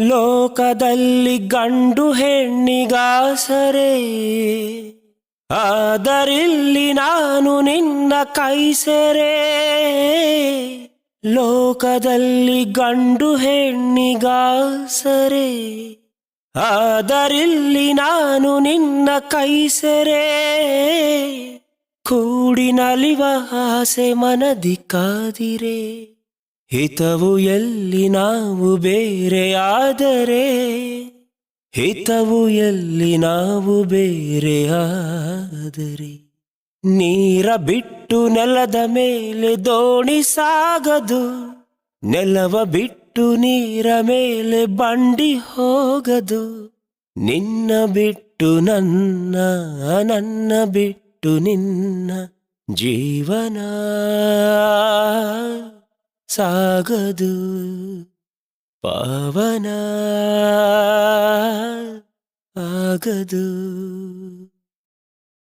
ಲೋಕದಲ್ಲಿ ಗಂಡು ಹೆಣ್ಣಿಗಾಸರೆ, ಆದರಿಲ್ಲಿ ನಾನು ನಿನ್ನ ಕೈಸೆರೆ. ಲೋಕದಲ್ಲಿ ಗಂಡು ಹೆಣ್ಣಿಗಾಸರೆ, ಆದರಿಲ್ಲಿ ನಾನು ನಿನ್ನ ಕೈಸೆರೆ. ಕೂಡಿ ನಲಿವ ಆಸೆ ಮನದಿ ಕಾದಿರೆ, ಹಿತವು ಎಲ್ಲಿ ನಾವು ಬೇರೆಯಾದರೆ, ಹಿತವು ಎಲ್ಲಿ ನಾವು ಬೇರೆಯಾದರೆ. ನೀರ ಬಿಟ್ಟು ನೆಲದ ಮೇಲೆ ದೋಣಿ ಸಾಗದು, ನೆಲವ ಬಿಟ್ಟು ನೀರ ಮೇಲೆ ಬಂಡಿ ಹೋಗದು. ನಿನ್ನ ಬಿಟ್ಟು ನನ್ನ, ನನ್ನ ಬಿಟ್ಟು ನಿನ್ನ ಜೀವನ ಸಾಗದು ಪಾವನ ಆಗದು.